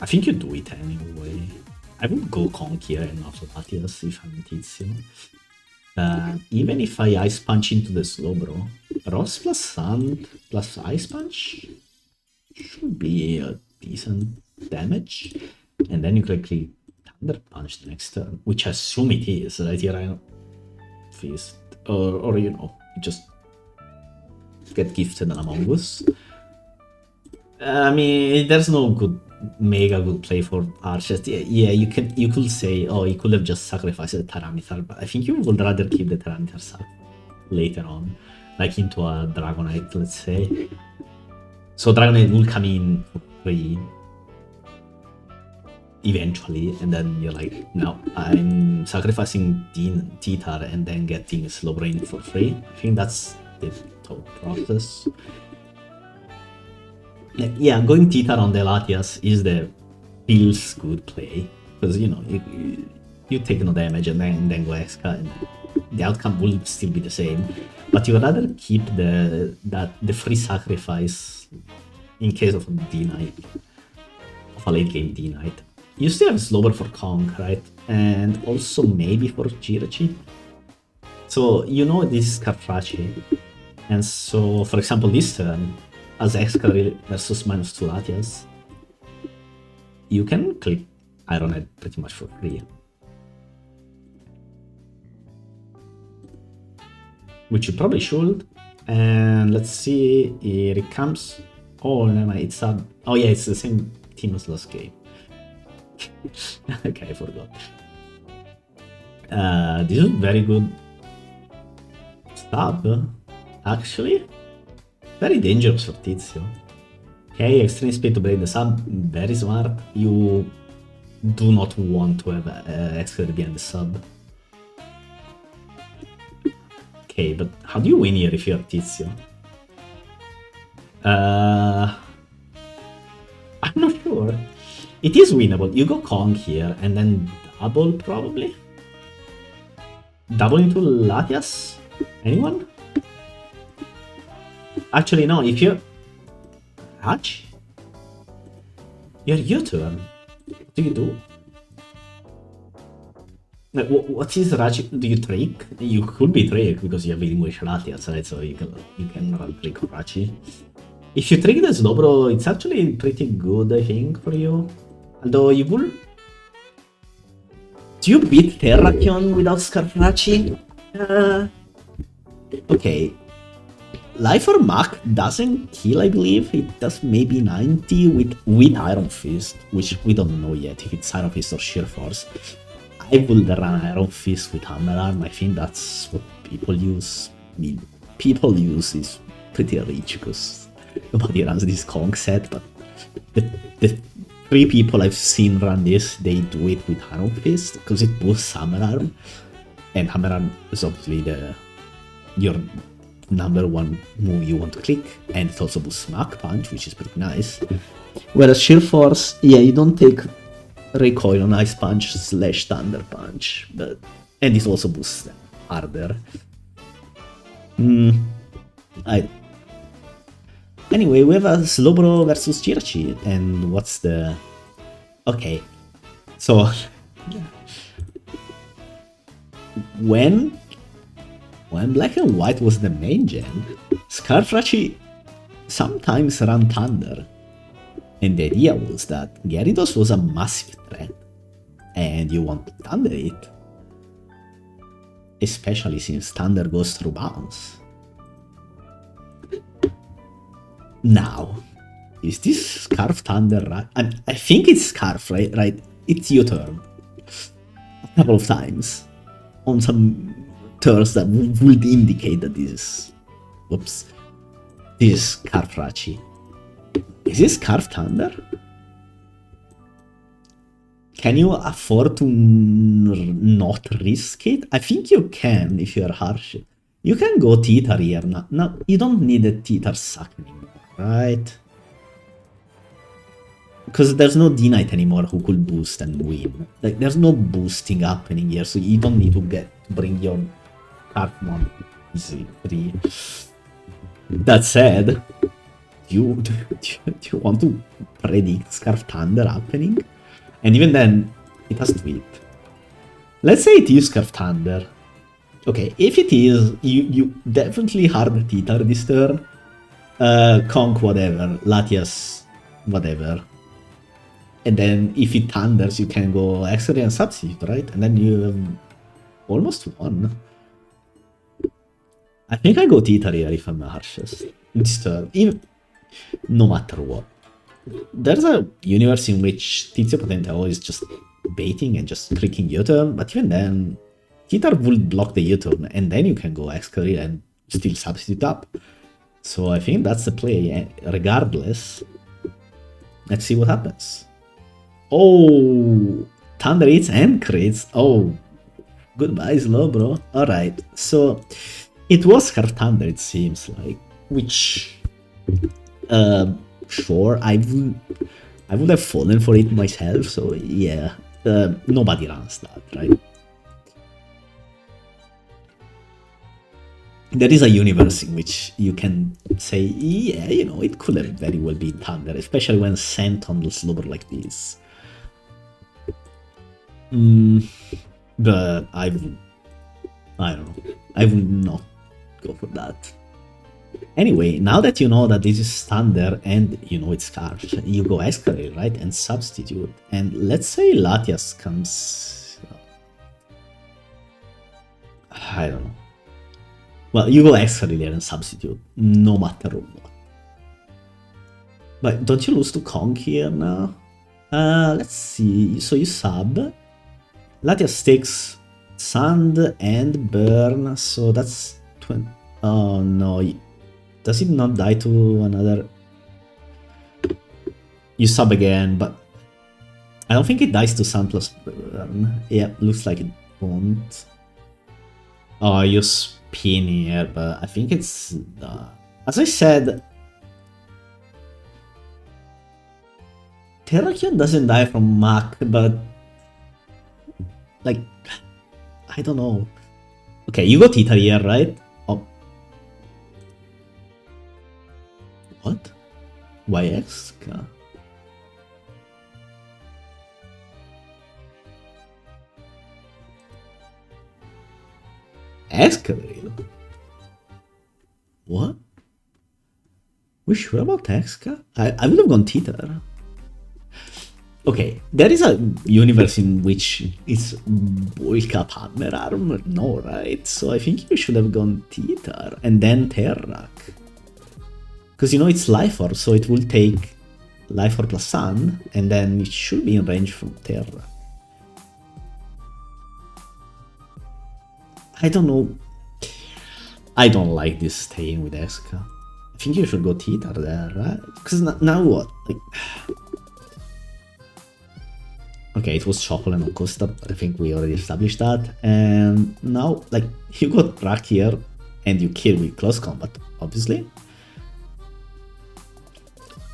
I think you do it anyway. I would go Kong here and also Latias if I'm Tizio. Even if I Ice Punch into the Slowbro, Ross plus Sand plus Ice Punch should be a decent damage. And then you click Thunder Punch the next turn, which I assume it is, right here. I Fist. Or you know, you just get gifted an Among Us. I mean, there's no mega good play for harshest. Yeah, you could say, oh, you could have just sacrificed the Tyranitar, but I think you would rather keep the Tyranitar sack later on, like into a Dragonite, let's say. So Dragonite will come in for free eventually, and then you're like, no, I'm sacrificing T-Tar and then getting Slowbro for free. I think that's the thought process. Yeah, going T-Tar on the Latias is the feels good play, because you know you take no damage and then go Exca, and the outcome will still be the same. But you rather keep the free sacrifice in case of a D-Knight, of a late game D-Knight. You still have Slowbro for Kong, right? And also maybe for Jirachi. So you know this is Carfraci, and so for example this turn, as Exca versus -2 Latias, you can click Ironhead pretty much for free. Which you probably should. And let's see, here it comes. Oh, never mind, it's a... Oh yeah, it's the same team as last game. Okay, I forgot. This is very good stab, actually. Very dangerous for Tizio. Okay, extreme speed to break the sub, very smart. You do not want to have Exca behind the sub. Okay, but how do you win here if you're Tizio? I'm not sure. It is winnable. You go Kong here and then double probably? Double into Latias? Anyone? Actually no, if you're... Hatch? Your U-turn. What do you do? Like, what is Raj? Do you trick? You could be trick because you have English Latias, right? So you can run trick Rachi. If you trick the Slowbro, it's actually pretty good, I think, for you. Although you will... Do you beat Terrakion without Scarfraci? Okay. Life or Mach doesn't kill, I believe. It does maybe 90 with Iron Fist, which we don't know yet if it's Iron Fist or Sheer Force. I would run Iron Fist with Hammer Arm. I think that's what people use. I mean, people use is pretty rich because nobody runs this Kong set, but the 3 people I've seen run this, they do it with Iron Fist because it boosts Hammer Arm, and Hammer Arm is obviously your #1 move you want to click, and it also boosts Mach Punch, which is pretty nice. Whereas Sheer Force, yeah, you don't take recoil on Ice Punch / Thunder Punch, and it also boosts them harder. Anyway, we have a Slowbro versus Jirachi, and what's the... Okay, so... When Black and White was the main gen, Scarfraci sometimes ran Thunder. And the idea was that Gyarados was a massive threat, and you want to Thunder it. Especially since Thunder goes through bounce. Now, is this Scarf Thunder right? I think it's Scarf, right? It's your turn. A couple of times. On some turns that would indicate that this is... Whoops. This is Scarfraci. Is this Scarf Thunder? Can you afford to not risk it? I think you can if you're harsh. You can go Theta here now. No, you don't need a Theta sack anymore, right? Because there's no D-Knight anymore who could boost and win. Like, there's no boosting happening here, so you don't need to bring your Cartmon easy free. That said, do you want to predict Scarf Thunder happening? And even then, it has tweet. Let's say it is Scarf Thunder. Okay, if it is, you definitely hard Theta this turn. Conk whatever, Latias whatever. And then if it thunders, you can go X-Ray and Substitute, right? And then you have almost won. I think I go Theta here if I'm a harshest. This turn, even no matter what. There's a universe in which tizio potente is just baiting and just clicking U-turn, but even then, Theta will block the U-turn, and then you can go X-Ray and still substitute up. So I think that's the play, regardless. Let's see what happens. Oh, Thunder hits and crits. Oh, goodbye, slow, bro. Alright, so it was Scarf Thunder, it seems like, which, sure, I would have fallen for it myself, so yeah, nobody runs that, right? There is a universe in which you can say, yeah, you know, it could have very well been Thunder, especially when sent on the slobber like this. But I don't know. I would not go for that. Anyway, now that you know that this is Thunder and you know it's Scarf, you go Escalate, right? And substitute. And let's say Latias comes... I don't know. Well, you go Escalate there and substitute, no matter what. But don't you lose to Conk here now? Let's see. So you sub. Latias takes Sand and Burn, so that's 20. Oh no. Does it not die to another? You sub again, but I don't think it dies to Sand plus Burn. Yeah, looks like it won't. Oh, you spin here, but I think it's... as I said, Terrakion doesn't die from Mach, but... like... I don't know. Okay, you got Theta here, right? Oh. What? Why X? Escalade? What? We sure about Exca? I would have gone Theta. Okay, there is a universe in which it's bulk up hammer armor, no, right? So I think you should have gone Theta and then Terrak. Because you know it's Life Orb, so it will take Life Orb plus Sun, and then it should be in range from Terrak. I don't know. I don't like this staying with Eska. I think you should go Theta there, right? Because now what? Like, okay, it was Chocolate and Costa. I think we already established that. And now, like, you got Rack here, and you kill with close combat, obviously.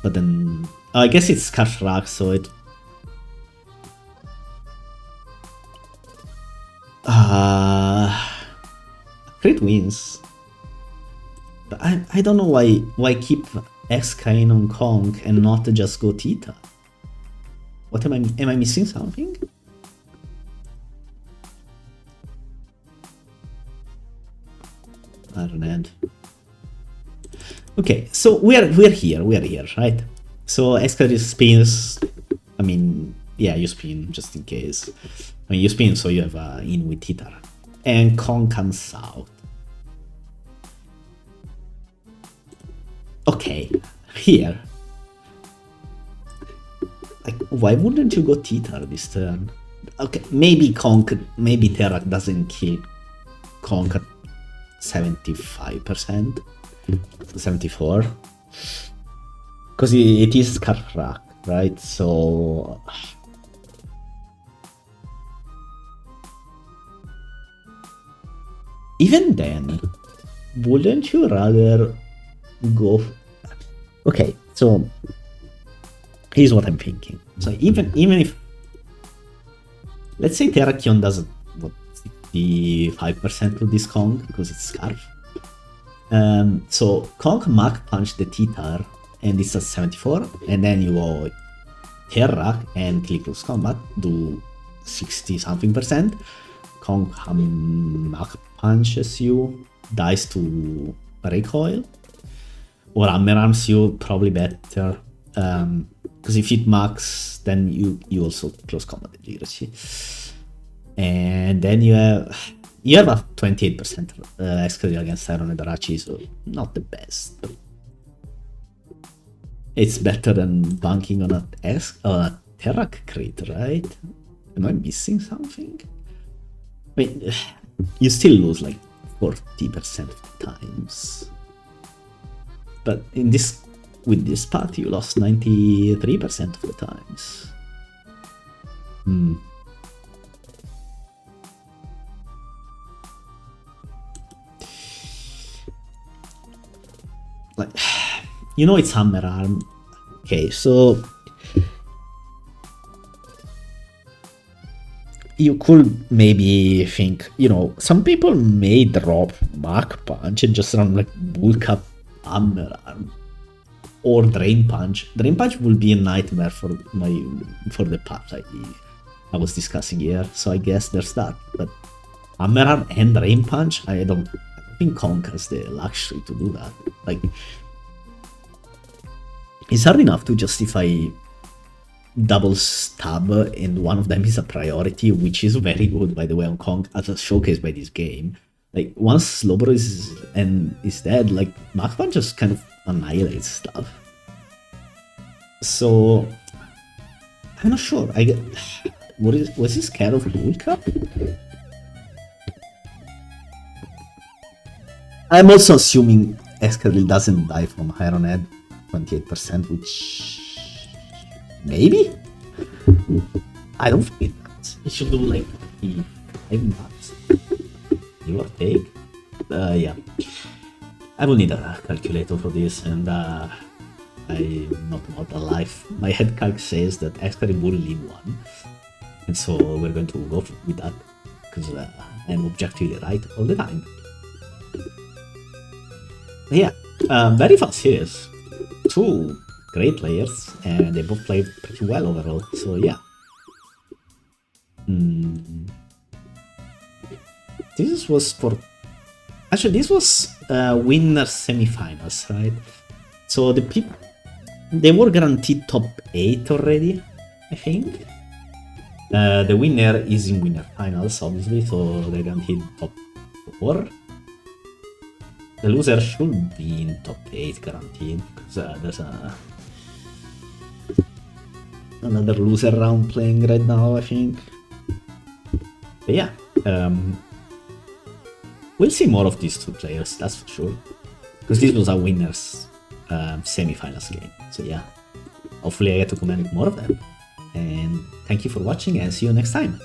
But then, I guess it's Scarf Rack, so it... Crit wins. But I don't know why keep X-Kain on Kong and not just go Theta. What am I missing something? I don't know. Okay, so we're here, right? So X-Kain spins. I mean, yeah, you spin just in case. I mean, you spin so you have in with Theta. And Kong comes out. Okay, here. Like, why wouldn't you go Theta this turn? Okay, maybe maybe Terrak doesn't kill Conk at 75%, 74, because it is Scarf Rack, right? So. Even then, wouldn't you rather go? Okay, so here's what I'm thinking. So even if, let's say Terrakion does what 65% of this Kong because it's Scarf. So Kong Mach punch the Titar and it's at 74, and then you go Terrak and Click Close Combat do 60 something percent. Kong Mach punches you, dies to recoil, or Hammer Arms you, probably better. Because if it max, then you also close combat accuracy, and then you have a 28% XP against Iron and Arachi, so not the best. But it's better than banking on a Terrak crit, right? Am I missing something? I mean, you still lose like 40% of the times. But with this path, you lost 93% of the times. Like, you know, it's Hammer Arm. Okay, so you could maybe think, you know, some people may drop Mach Punch and just run like bulk up Hammer Arm or Drain Punch. Drain Punch will be a nightmare for the path I was discussing here. So I guess there's that. But Hammer Arm and Drain Punch, I don't think Kong has the luxury to do that. Like, it's hard enough to justify double stab, and one of them is a priority, which is very good, by the way, on Kong, as a showcase by this game. Like, once Slowbro is dead, like, Mach Punch just kind of annihilates stuff. So, I'm not sure. Was he scared of Bulk Up? I'm also assuming Excadrill doesn't die from Iron Head, 28%, which maybe? I don't think that. It should do like 5 months. Give or take. Yeah. I will need a calculator for this, and I'm not about alive. My head calc says that Excadrill will leave 1. And so we're going to go with that, because I'm objectively right all the time. Yeah, very fun series. 2 great players, and they both played pretty well overall, so yeah. This was for... Actually, this was winner semifinals, right? So the people... They were guaranteed top 8 already, I think. The winner is in winner finals, obviously, so they're guaranteed top 4. The loser should be in top 8 guaranteed, because there's another loser round playing right now, I think. But yeah, we'll see more of these 2 players, that's for sure. Because this was a winner's semi-finals game, so yeah. Hopefully I get to comment more of them. And thank you for watching, and see you next time.